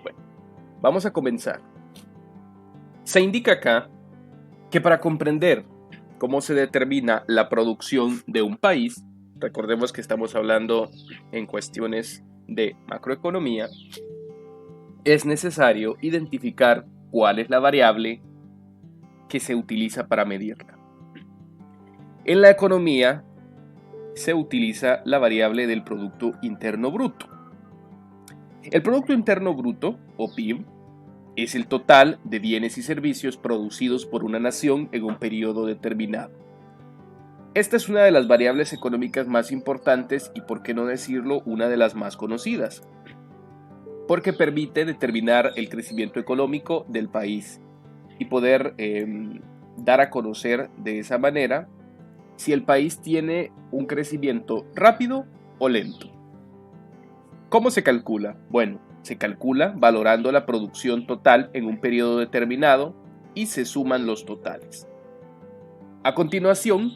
Bueno, vamos a comenzar. Se indica acá que para comprender cómo se determina la producción de un país, recordemos que estamos hablando en cuestiones de macroeconomía, es necesario identificar cuál es la variable que se utiliza para medirla. En la economía se utiliza la variable del Producto Interno Bruto. El Producto Interno Bruto, o PIB, es el total de bienes y servicios producidos por una nación en un periodo determinado. Esta es una de las variables económicas más importantes y, por qué no decirlo, una de las más conocidas, porque permite determinar el crecimiento económico del país y poder dar a conocer de esa manera si el país tiene un crecimiento rápido o lento. ¿Cómo se calcula? Bueno, se calcula valorando la producción total en un periodo determinado y se suman los totales. A continuación,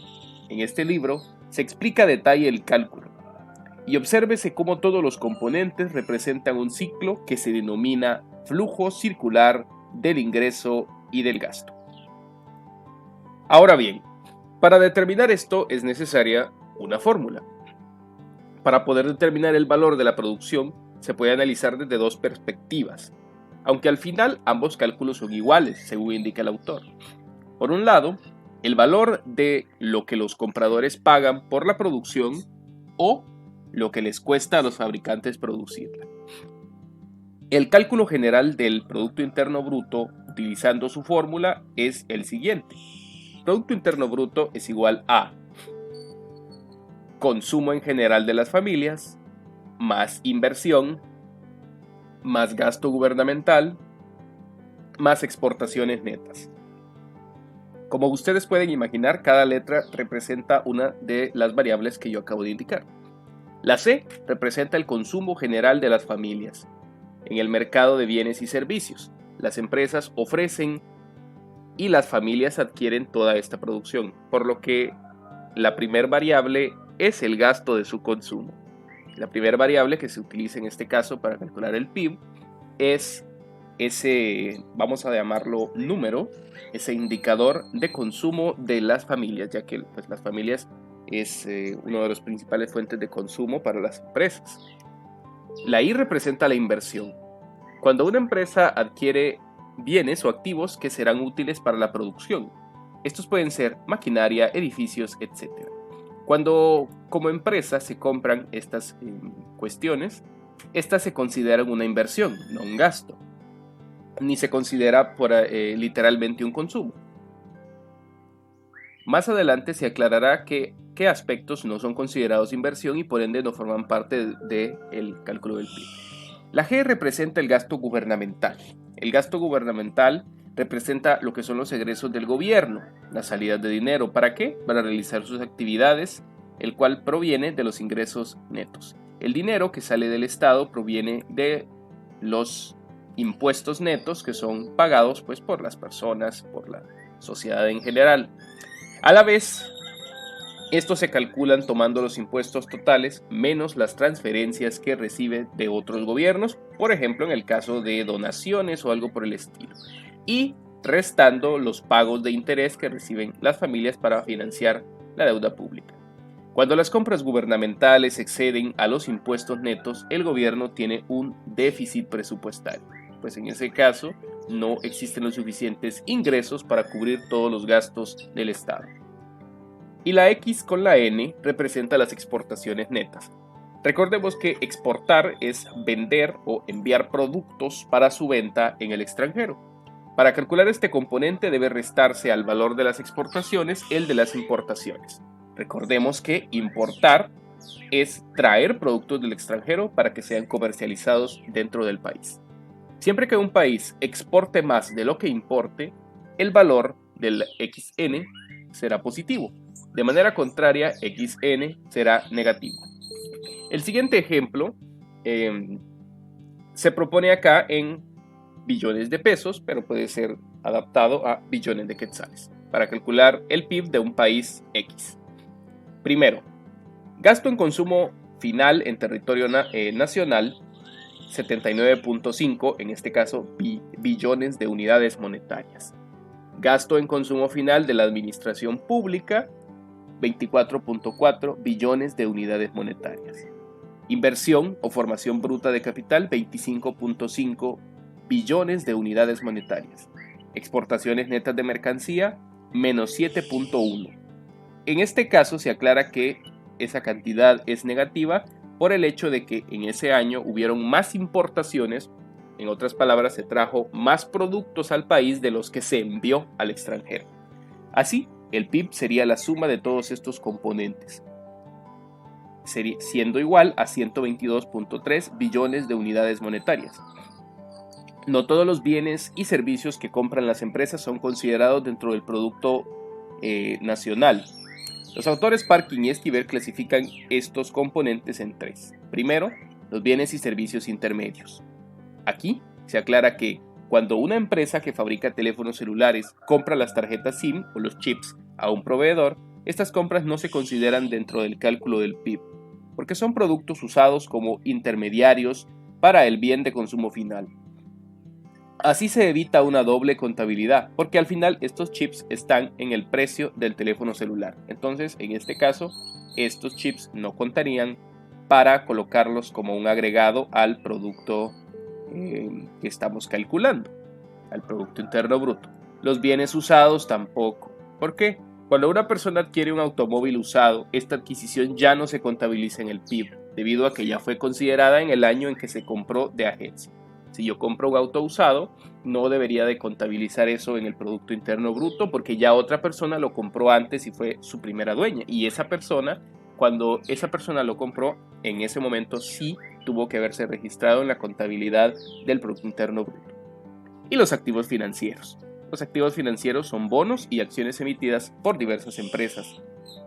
en este libro, se explica a detalle el cálculo y obsérvese cómo todos los componentes representan un ciclo que se denomina flujo circular del ingreso y del gasto. Ahora bien, para determinar esto es necesaria una fórmula. Para poder determinar el valor de la producción se puede analizar desde dos perspectivas, aunque al final ambos cálculos son iguales, según indica el autor. Por un lado, el valor de lo que los compradores pagan por la producción o lo que les cuesta a los fabricantes producirla. El cálculo general del Producto Interno Bruto, utilizando su fórmula, es el siguiente. Producto Interno Bruto es igual a consumo en general de las familias, más inversión, más gasto gubernamental, más exportaciones netas. Como ustedes pueden imaginar, cada letra representa una de las variables que yo acabo de indicar. La C representa el consumo general de las familias. En el mercado de bienes y servicios, las empresas ofrecen y las familias adquieren toda esta producción, por lo que la primera variable es el gasto de su consumo. La primera variable que se utiliza en este caso para calcular el PIB es ese, vamos a llamarlo número, ese indicador de consumo de las familias, ya que pues, las familias es una de las principales fuentes de consumo para las empresas. La I representa la inversión. Cuando una empresa adquiere bienes o activos que serán útiles para la producción, estos pueden ser maquinaria, edificios, etc. Cuando como empresa se compran estas cuestiones, estas se consideran una inversión, no un gasto, ni se considera literalmente un consumo. Más adelante se aclarará qué aspectos no son considerados inversión y por ende no forman parte del cálculo del PIB. La G representa el gasto gubernamental. El gasto gubernamental representa lo que son los egresos del gobierno, las salidas de dinero. ¿Para qué? Para realizar sus actividades, el cual proviene de los ingresos netos. El dinero que sale del Estado proviene de los impuestos netos que son pagados pues, por las personas, por la sociedad en general. A la vez, estos se calculan tomando los impuestos totales menos las transferencias que recibe de otros gobiernos, por ejemplo en el caso de donaciones o algo por el estilo, y restando los pagos de interés que reciben las familias para financiar la deuda pública. Cuando las compras gubernamentales exceden a los impuestos netos, el gobierno tiene un déficit presupuestario, pues en ese caso no existen los suficientes ingresos para cubrir todos los gastos del Estado. Y la X con la N representa las exportaciones netas. Recordemos que exportar es vender o enviar productos para su venta en el extranjero. Para calcular este componente debe restarse al valor de las exportaciones el de las importaciones. Recordemos que importar es traer productos del extranjero para que sean comercializados dentro del país. Siempre que un país exporte más de lo que importe, el valor del XN será positivo. De manera contraria, XN será negativo. El siguiente ejemplo se propone acá en billones de pesos, pero puede ser adaptado a billones de quetzales, para calcular el PIB de un país X. Primero, gasto en consumo final en territorio nacional 79.5, en este caso billones de unidades monetarias. Gasto en consumo final de la administración pública, 24.4 billones de unidades monetarias. Inversión o formación bruta de capital, 25.5 billones de unidades monetarias. Exportaciones netas de mercancía, menos 7.1. En este caso se aclara que esa cantidad es negativa por el hecho de que en ese año hubieron más importaciones, en otras palabras, se trajo más productos al país de los que se envió al extranjero. Así, el PIB sería la suma de todos estos componentes, siendo igual a 122.3 billones de unidades monetarias. No todos los bienes y servicios que compran las empresas son considerados dentro del Producto Nacional. Los autores Parkin y Esquivel clasifican estos componentes en tres. Primero, los bienes y servicios intermedios. Aquí se aclara que cuando una empresa que fabrica teléfonos celulares compra las tarjetas SIM o los chips a un proveedor, estas compras no se consideran dentro del cálculo del PIB, porque son productos usados como intermediarios para el bien de consumo final. Así se evita una doble contabilidad, porque al final estos chips están en el precio del teléfono celular. Entonces, en este caso, estos chips no contarían para colocarlos como un agregado al producto que estamos calculando, al Producto Interno Bruto. Los bienes usados tampoco. ¿Por qué? Cuando una persona adquiere un automóvil usado, esta adquisición ya no se contabiliza en el PIB, debido a que ya fue considerada en el año en que se compró de agencia. Si yo compro un auto usado, no debería de contabilizar eso en el Producto Interno Bruto porque ya otra persona lo compró antes y fue su primera dueña. Y esa persona, cuando esa persona lo compró, en ese momento sí tuvo que haberse registrado en la contabilidad del Producto Interno Bruto. Y los activos financieros. Los activos financieros son bonos y acciones emitidas por diversas empresas,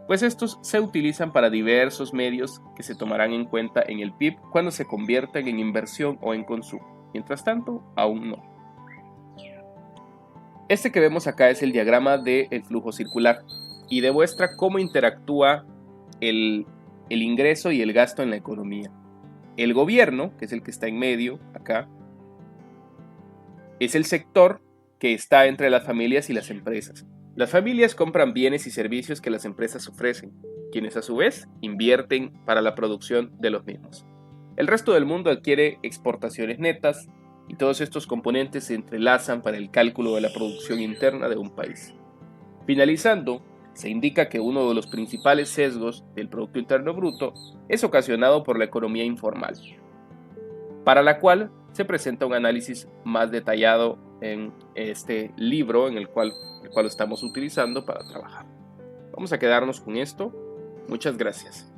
pues estos se utilizan para diversos medios que se tomarán en cuenta en el PIB cuando se conviertan en inversión o en consumo. Mientras tanto, aún no. Este que vemos acá es el diagrama del flujo circular y demuestra cómo interactúa el ingreso y el gasto en la economía. El gobierno, que es el que está en medio acá, es el sector que está entre las familias y las empresas. Las familias compran bienes y servicios que las empresas ofrecen, quienes a su vez invierten para la producción de los mismos. El resto del mundo adquiere exportaciones netas y todos estos componentes se entrelazan para el cálculo de la producción interna de un país. Finalizando, se indica que uno de los principales sesgos del Producto Interno Bruto es ocasionado por la economía informal, para la cual se presenta un análisis más detallado en este libro el cual estamos utilizando para trabajar. Vamos a quedarnos con esto. Muchas gracias.